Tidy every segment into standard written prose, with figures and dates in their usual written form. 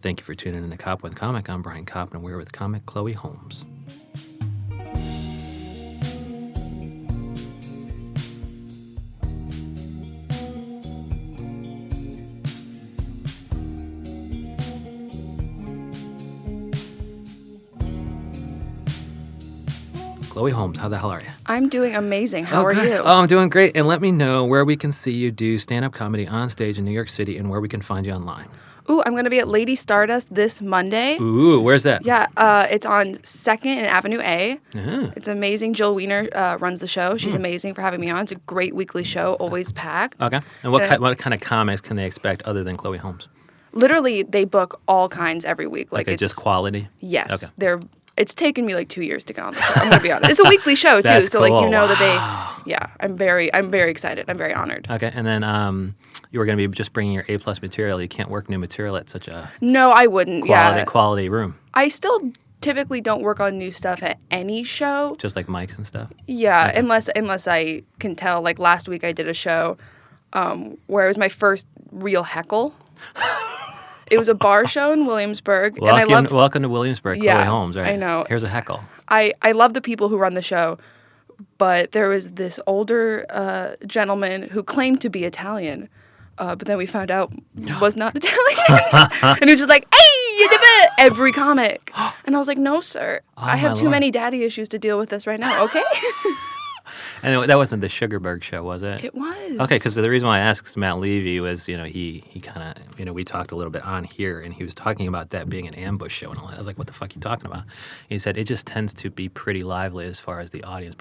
Thank you for tuning in to Koppen with Comic. I'm Brian Koppen, and we're with comic Chloe Holmes. Chloe Holmes, how the hell are you? I'm doing amazing. How are you? Oh, I'm doing great. And let me know where we can see you do stand-up comedy on stage in New York City and where we can find you online. Ooh, I'm going to be at Lady Stardust this Monday. Ooh, where's that? Yeah, it's on 2nd and Avenue A. It's amazing. Jill Wiener runs the show. She's amazing for having me on. It's a great weekly show, always packed. Okay. And what kind of comics can they expect other than Chloe Holmes? Literally, they book all kinds every week. Like it's just quality? Yes. Okay. It's taken me like 2 years to get on the show. I'm gonna be honest. It's a weekly show too, That's so cool. like that Wow. they. Yeah, I'm very excited. I'm very honored. Okay, and then you were going to be just bringing your A+ material. You can't work new material at such a No, I wouldn't. quality room. I still typically don't work on new stuff at any show. Just like mics and stuff. Yeah, Okay. unless I can tell. Like last week, I did a show where it was my first real heckle. It was a bar show in Williamsburg, and I loved. Welcome to Williamsburg, Chloe Yeah, Holmes. Right? I know. Here's a heckle. I love the people who run the show, but there was this older gentleman who claimed to be Italian, but then we found out was not Italian, and he was just like, "Hey, you did it!" Every comic, and I was like, "No, sir, I have too many daddy issues to deal with this right now." Okay. And that wasn't the Sugarberg show, was it? It was. Okay, because the reason why I asked is Matt Levy was, he kind of, we talked a little bit on here, and he was talking about that being an ambush show and all that. I was like, what the fuck are you talking about? He said it just tends to be pretty lively as far as the audience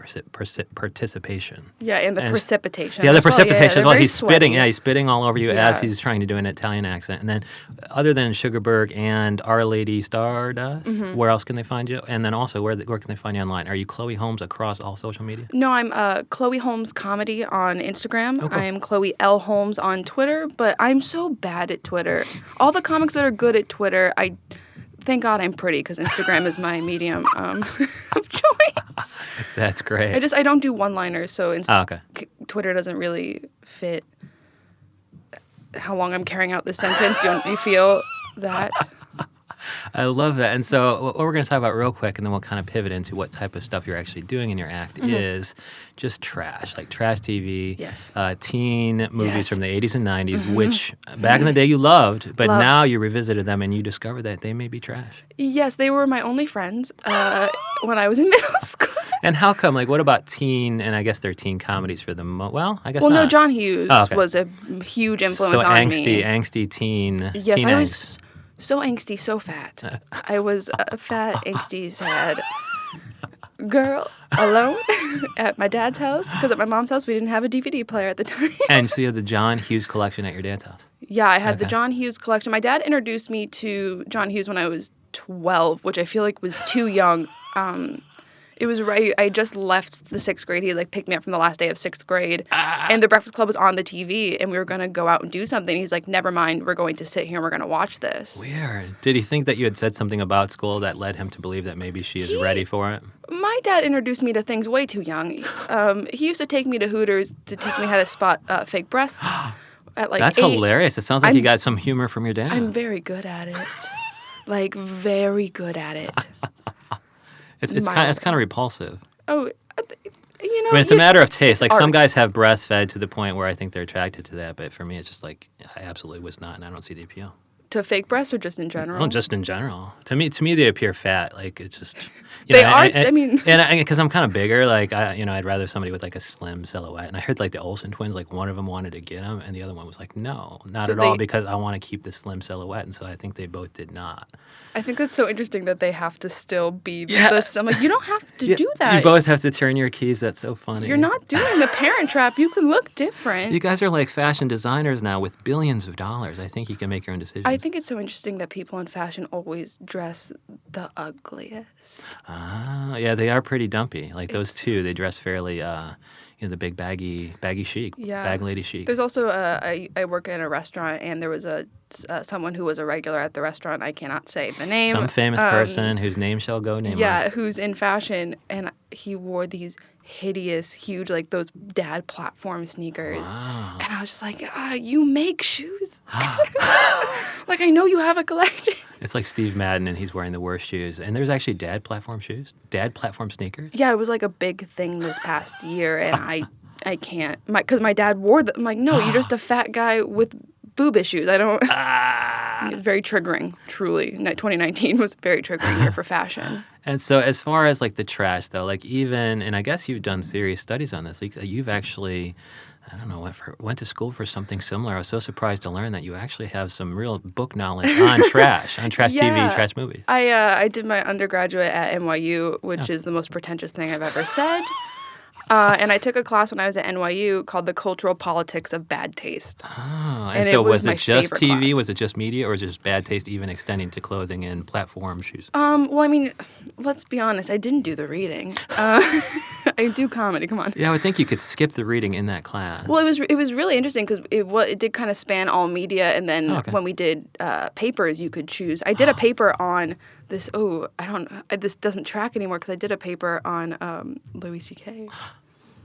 participation. Yeah, and the precipitation. Yeah, the as well. precipitation. Yeah, Well, very he's spitting. sweaty. Yeah, he's spitting all over you Yeah. as he's trying to do an Italian accent. And then, other than Sugarberg and Our Lady Stardust, where else can they find you? And then also, where can they find you online? Are you Chloe Holmes across all social media? No, I'm Chloe Holmes Comedy on Instagram. Oh, cool. I'm Chloe L. Holmes on Twitter, but I'm so bad at Twitter. All the comics that are good at Twitter, thank God I'm pretty because Instagram is my medium of choice. That's great. I don't do one-liners, so Okay. Twitter doesn't really fit how long I'm carrying out this sentence. Don't you feel that? I love that. And so what we're going to talk about real quick, and then we'll kind of pivot into what type of stuff you're actually doing in your act, is just trash, like trash TV, Yes. Teen movies Yes. from the 80s and 90s, which back in the day you loved, but Loved. now you revisited them and you discovered that they may be trash. Yes, they were my only friends when I was in middle school. And how come? Like, what about teen, and I guess they're teen comedies for the well, I guess Well, not. no, John Hughes Oh, okay. was a huge influence on me. angsty teen. Yes, teen I angst. was so angsty, so fat. I was a fat, angsty, sad girl alone at my dad's house because at my mom's house we didn't have a DVD player at the time. And so you had the John Hughes collection at your dad's house. Yeah, I had the Okay. John Hughes collection. My dad introduced me to John Hughes when I was 12, which I feel like was too young. It was right. I just left the 6th grade. He picked me up from the last day of 6th grade, and The Breakfast Club was on the TV, and we were gonna go out and do something. He's like, "Never mind, we're going to sit here and we're gonna watch this." Weird. Did he think that you had said something about school that led him to believe that maybe she is ready for it? My dad introduced me to things way too young. He used to take me to Hooters to teach me how to spot fake breasts at That's 8. hilarious. It sounds like you got some humor from your dad. I'm very good at it. Very good at it. It's kind of repulsive. Oh, I mean, it's a matter of taste. Like, some art. guys have breastfed to the point where I think they're attracted to that, but for me, it's just like, I absolutely was not, and I don't see the appeal. To fake breasts or just in general? Well, just in general. To me, they appear fat. Like, it's just... They are, I mean... And because I'm kind of bigger, like, I'd rather somebody with, like, a slim silhouette. And I heard, like, the Olsen Twins, like, one of them wanted to get him, and the other one was like, no, not at all, because I want to keep the slim silhouette. And so I think they both did not. I think that's so interesting that they have to still be this. I'm like, you don't have to do that. You both have to turn your keys. That's so funny. You're not doing the Parent Trap. You can look different. You guys are like fashion designers now with billions of dollars. I think you can make your own decisions. I think it's so interesting that people in fashion always dress the ugliest. Ah, yeah, they are pretty dumpy. Like those two, they dress fairly, the big baggy chic, bag lady chic. There's also I work in a restaurant, and there was someone who was a regular at the restaurant. I cannot say the name. Some famous person whose name shall go nameless. Yeah, who's in fashion, and he wore these hideous, huge, like those dad platform sneakers. Wow. And I was just like, you make shoes? Like, I know you have a collection. It's like Steve Madden, and he's wearing the worst shoes. And there's actually dad platform shoes, dad platform sneakers. Yeah, it was like a big thing this past year, and I can't, because my dad wore them. I'm like, no, you're just a fat guy with boob issues. I don't. Very triggering, truly. 2019 was a very triggering year for fashion. And so, as far as like the trash, though, like even, and I guess you've done serious studies on this. Like, you've actually, I don't know, went to school for something similar. I was so surprised to learn that you actually have some real book knowledge on trash, on trash TV, trash movies. I did my undergraduate at NYU, which is the most pretentious thing I've ever said. And I took a class when I was at NYU called The Cultural Politics of Bad Taste. Oh, and so was it just TV? Class. Was it just media, or was it just bad taste even extending to clothing and platform shoes? Well, I mean, let's be honest. I didn't do the reading. I do comedy. Come on. Yeah, I would think you could skip the reading in that class. Well, it was really interesting because it did kind of span all media, and then when we did papers, you could choose. I did a paper on this. Oh, I don't. This doesn't track anymore because I did a paper on Louis C.K.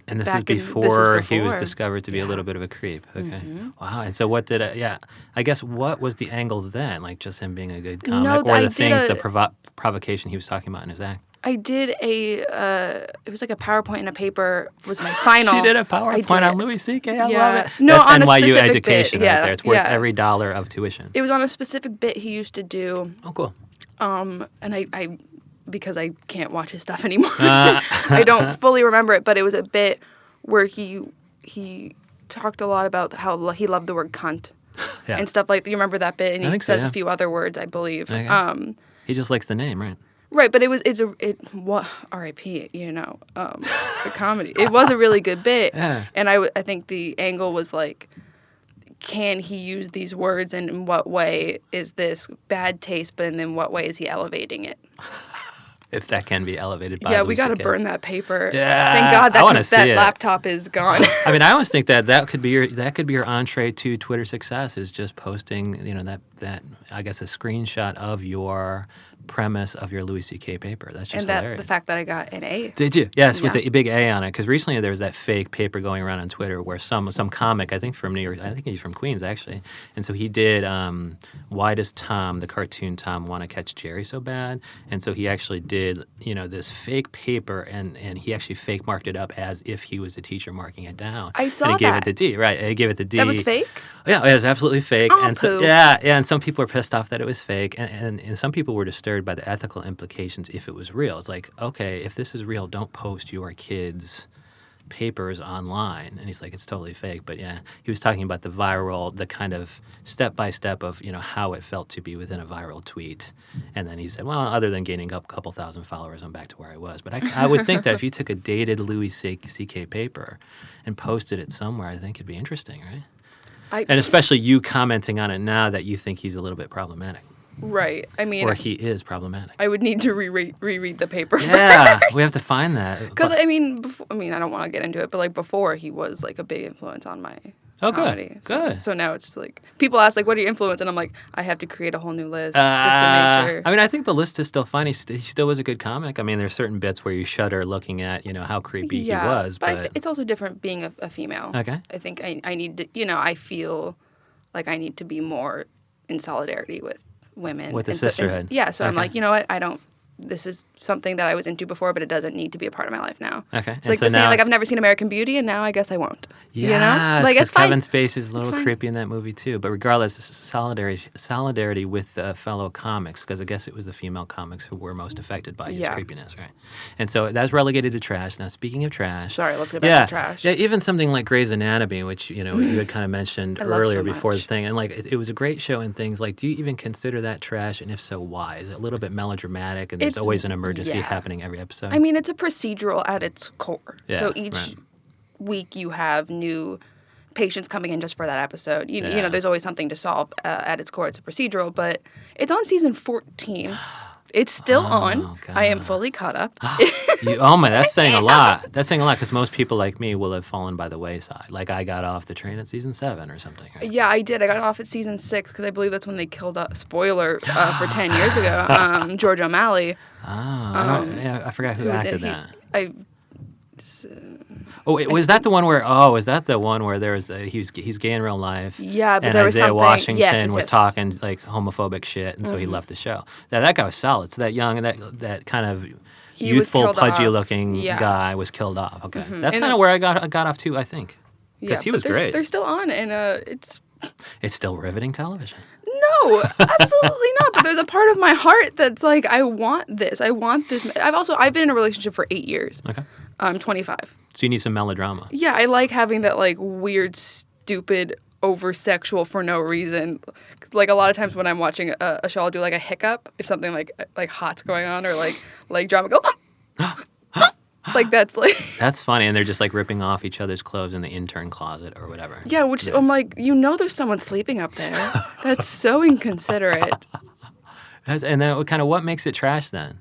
And this is before he was discovered to be a little bit of a creep. Okay. Mm-hmm. Wow. And so what did I guess what was the angle then? Like just him being a good comic, or the provocation he was talking about in his act? I did it was like a PowerPoint and a paper was my final. She did a PowerPoint on Louis C.K. I love it. No, that's on NYU a specific education bit. right there. It's worth every dollar of tuition. It was on a specific bit he used to do. Oh, cool. And I because I can't watch his stuff anymore. I don't fully remember it, but it was a bit where he talked a lot about how he loved the word cunt and stuff like that. You remember that bit? And he says a few other words, I believe. Okay. He just likes the name, right? Right, but what R.I.P. The comedy. It was a really good bit, and I think the angle was like, can he use these words, and in what way is this bad taste, but in what way is he elevating it? If that can be elevated by we got to burn that paper. Yeah, thank God that laptop is gone. I mean, I always think that could be your entree to Twitter success, is just posting, that I guess a screenshot of your premise of your Louis C.K. paper. That's just hilarious. The fact that I got an A. Did you? Yes, with the big A on it. Because recently there was that fake paper going around on Twitter where some comic, I think from New York, I think he's from Queens actually, and so he did Why Does Tom, the cartoon Tom, Want to Catch Jerry So Bad? And so he actually did this fake paper, and he actually fake marked it up as if he was a teacher marking it down. I saw that. And he gave it the D, right? He gave it the D. That was fake? Yeah, it was absolutely fake. Oh, and so and some people were pissed off that it was fake, and some people were disturbed by the ethical implications if it was real. It's like, okay, if this is real, don't post your kids' papers online. And he's like, it's totally fake. But yeah, he was talking about the kind of step-by-step of, how it felt to be within a viral tweet. And then he said, well, other than gaining up a couple thousand followers, I'm back to where I was. But I would think that if you took a dated Louis C.K. paper and posted it somewhere, I think it'd be interesting, right? And especially you commenting on it now that you think he's a little bit problematic. Right. I mean, or he is problematic. I would need to reread the paper first. We have to find that. Because I don't want to get into it, but like before, he was like a big influence on my comedy. Good. So now it's just like people ask like, "What are your influence?" And I'm like, I have to create a whole new list just to make sure. I mean, I think the list is still fine. He still was a good comic. I mean, there's certain bits where you shudder looking at how creepy he was. But it's also different being a female. Okay. I think I need to. I feel like I need to be more in solidarity with women. With the sisterhood. So I'm like, you know what? This is something that I was into before, but it doesn't need to be a part of my life now. Okay. It's like I've never seen American Beauty, and now I guess I won't. Yeah. Like it's Kevin Spacey's a little creepy in that movie too. But regardless, solidarity with fellow comics, because I guess it was the female comics who were most affected by his creepiness, right? And so that's relegated to trash. Now, speaking of trash. Sorry, let's get back to trash. Yeah, even something like Grey's Anatomy, which you had kind of mentioned earlier before the thing, and like it was a great show and things. Like, do you even consider that trash? And if so, why? Is it a little bit melodramatic and there's always an emergency happening every episode? I mean, it's a procedural at its core. Yeah, so each week you have new patients coming in just for that episode. You know, there's always something to solve at its core. It's a procedural, but it's on season 14. It's still on. God. I am fully caught up. That's saying a lot. That's saying a lot because most people like me will have fallen by the wayside. Like I got off the train at season 7 or something. Right? Yeah, I did. I got off at season 6 because I believe that's when they killed, spoiler, for 10 years ago, George O'Malley. I forgot who acted that. Oh, was that the one where? Oh, is that the one where there's he's gay in real life? Yeah, but and there was Isaiah something. Washington Yes, was yes. talking like homophobic shit, and so he left the show. Now that guy was solid. So that young, that kind of He was youthful, killed off. pudgy-looking Yeah. guy was killed off. Okay, that's And kind of where I got off too. I think because he was but great. They're still on, and It's still riveting television. No, absolutely not. But there's a part of my heart that's like, I want this. I want this. I've been in a relationship for 8 years. Okay. I'm 25. So you need some melodrama. Yeah, I like having that like weird, stupid, over sexual for no reason. Like a lot of times when I'm watching a show, I'll do like a hiccup if something like hot's going on or like drama. Go. Like that's like. That's funny, and they're just like ripping off each other's clothes in the intern closet or whatever. Yeah, which I'm like, there's someone sleeping up there. That's so inconsiderate. And then what makes it trash then?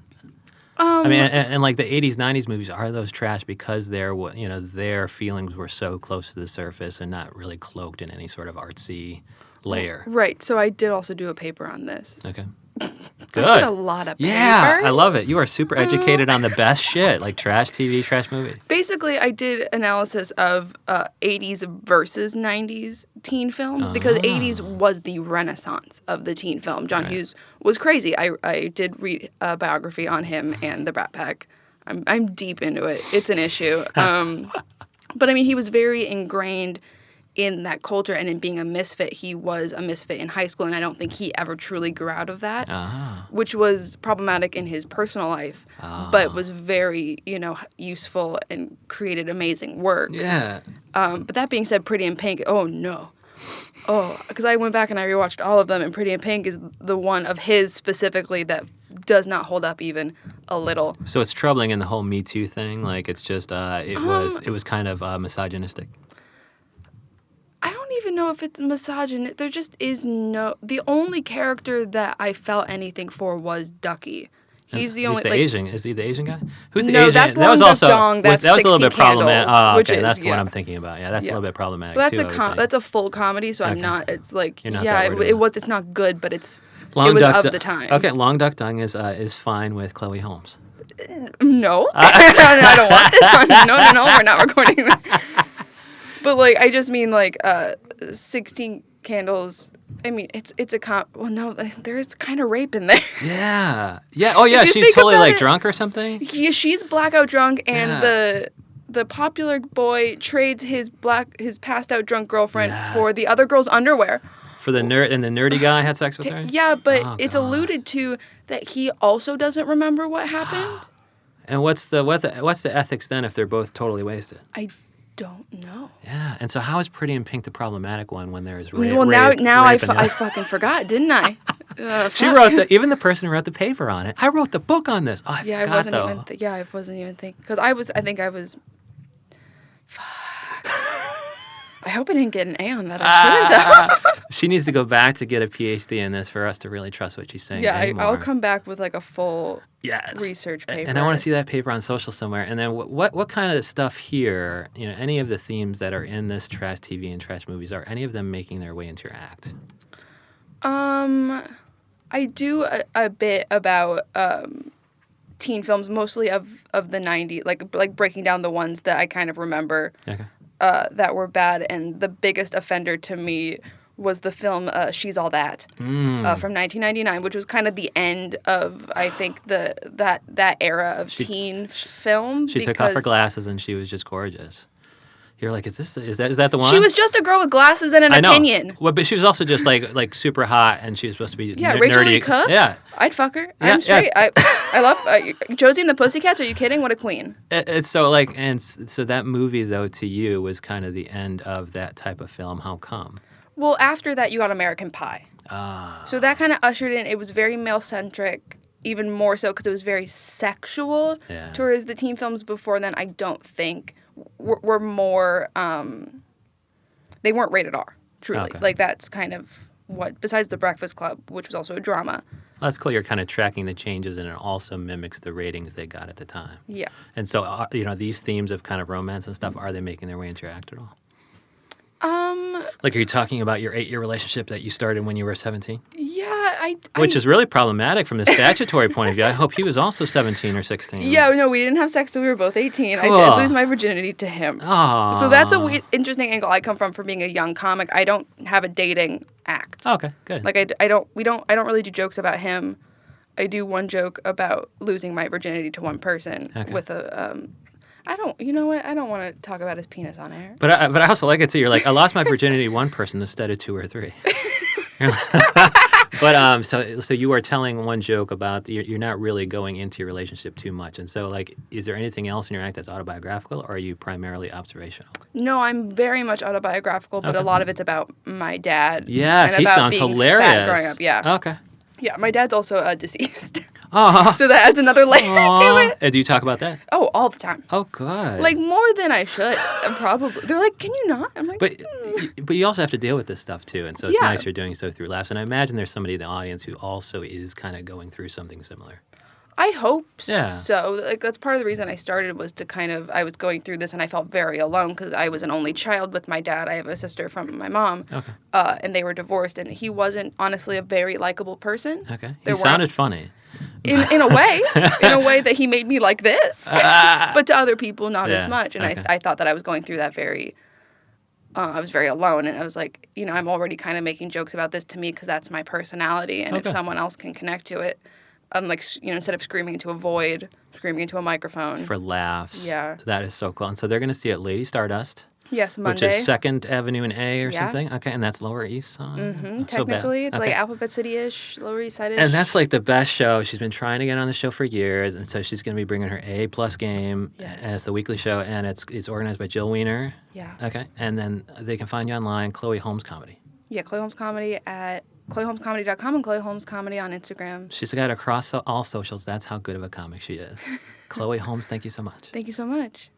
I mean, and like the 80s, 90s movies, are those trash because their feelings were so close to the surface and not really cloaked in any sort of artsy layer. Right. So I did also do a paper on this. Okay. Good. I did a lot of papers. Yeah, I love it. You are super educated on the best shit, like trash TV, trash movie. Basically, I did analysis of 80s versus 90s teen films because 80s was the renaissance of the teen film. John Hughes was crazy. I did read a biography on him and the Brat Pack. I'm deep into it. It's an issue. But I mean, he was very ingrained in that culture and in being a misfit. He was a misfit in high school, and I don't think he ever truly grew out of that, which was problematic in his personal life, but was very, useful and created amazing work. Yeah. But that being said, Pretty in Pink, oh no. Oh, because I went back and I rewatched all of them, and Pretty in Pink is the one of his specifically that does not hold up even a little. So it's troubling in the whole Me Too thing. Like it's just it was kind of misogynistic. I don't even know if it's misogynist. There just is the only character that I felt anything for was Ducky. He's the only Asian. Is he the Asian guy? Who's the no, Asian? that's Long Duck Dong. That's that was a little 16 bit problematic. Candles, which okay, is, that's the one I'm thinking about. Yeah, that's a little bit problematic but too. that's a full comedy, so I'm not. It's like You're not that worried about it. It's not good, but it Long was Duck of the time. Okay, Long Duck Dung is fine with Chloe Holmes. No, I don't want this one. No, we're not recording that. But like, I just mean like 16 Candles. I mean, it's a well, no, there is kind of rape in there. Yeah. Oh yeah, she's totally like drunk or something. Yeah, she's blackout drunk, and the popular boy trades his passed out drunk girlfriend for the other girl's underwear. For the nerd, and the nerdy guy had sex with her? Yeah, but it's alluded to that he also doesn't remember what happened. And what's the ethics then if they're both totally wasted? I don't know. Yeah, and so how is Pretty in Pink the problematic one when there is rape? Well, now I fucking forgot, didn't I? She wrote even the person who wrote the paper on it. I wrote the book on this. Oh, I forgot, I wasn't even thinking because I think I was. Fuck. I hope I didn't get an A on that. I shouldn't have. She needs to go back to get a PhD in this for us to really trust what she's saying. Yeah, I'll come back with like a full research paper. And I want to see that paper on social somewhere. And then what kind of stuff here, any of the themes that are in this trash TV and trash movies, are any of them making their way into your act? I do a bit about teen films, mostly of the 90s, like breaking down the ones that I kind of remember. Okay. That were bad, and the biggest offender to me was the film She's All That from 1999, which was kind of the end of, I think, that era of teen film. She took off her glasses and she was just gorgeous. You're like, is that the one? She was just a girl with glasses and an opinion. Well, but she was also just like super hot, and she was supposed to be Rachel nerdy. Lee Cook. Yeah, I'd fuck her. I'm straight. Yeah. I love Josie and the Pussycats. Are you kidding? What a queen. It's so so that movie though to you was kind of the end of that type of film. How come? Well, after that you got American Pie. So that kind of ushered in. It was very male centric. Even more so because it was very sexual. Yeah. Whereas the teen films before then, I don't think were more. They weren't rated R. Truly, okay. Like that's kind of what. Besides The Breakfast Club, which was also a drama. Well, that's cool. You're kind of tracking the changes, and it also mimics the ratings they got at the time. Yeah. And so, these themes of kind of romance and stuff, are they making their way into your act at all? Like, are you talking about your 8-year relationship that you started when you were 17? Yeah, Which is really problematic from the statutory point of view. I hope he was also 17 or 16. Yeah, no, we didn't have sex till we were both 18. Cool. I did lose my virginity to him. Oh. So that's a interesting angle I come from for being a young comic. I don't have a dating act. Okay, good. Like I don't really do jokes about him. I do one joke about losing my virginity to one person with a I don't want to talk about his penis on air. But I also like it too. You're like, I lost my virginity to one person instead of 2 or 3. But so you are telling one joke about you're not really going into your relationship too much, and so like, is there anything else in your act that's autobiographical, or are you primarily observational? No, I'm very much autobiographical, but a lot of it's about my dad. Yes, and he about sounds being hilarious. Fat growing up, yeah. Okay. Yeah, my dad's also deceased. Oh. So that adds another layer to it. And do you talk about that? Oh, all the time. Oh, good. Like more than I should, probably. They're like, "Can you not?" I'm like, But you also have to deal with this stuff too, and so it's nice you're doing so through laughs. And I imagine there's somebody in the audience who also is kind of going through something similar. I hope so. Like that's part of the reason I started was to I was going through this and I felt very alone because I was an only child with my dad. I have a sister from my mom. Okay. And they were divorced, and he wasn't honestly a very likable person. Okay. He sounded funny. In a way that he made me like this, but to other people not as much. And I thought that I was going through that I was very alone, and I was like, I'm already kind of making jokes about this to me because that's my personality, and if someone else can connect to it, like instead of screaming into a void, screaming into a microphone for laughs. Yeah, that is so cool. And so they're going to see it Lady Stardust. Yes, Monday. Which is 2nd Avenue and A or something. Okay, and that's Lower East Side. Mm-hmm. Technically, it's like Alphabet City-ish, Lower East Side-ish. And that's like the best show. She's been trying to get on the show for years, and so she's going to be bringing her A+ game as the weekly show, and it's organized by Jill Weiner. Yeah. Okay, and then they can find you online, Chloe Holmes Comedy. Yeah, Chloe Holmes Comedy at ChloeHolmesComedy.com and Chloe Holmes Comedy on Instagram. She's got across all socials. That's how good of a comic she is. Chloe Holmes, thank you so much. Thank you so much.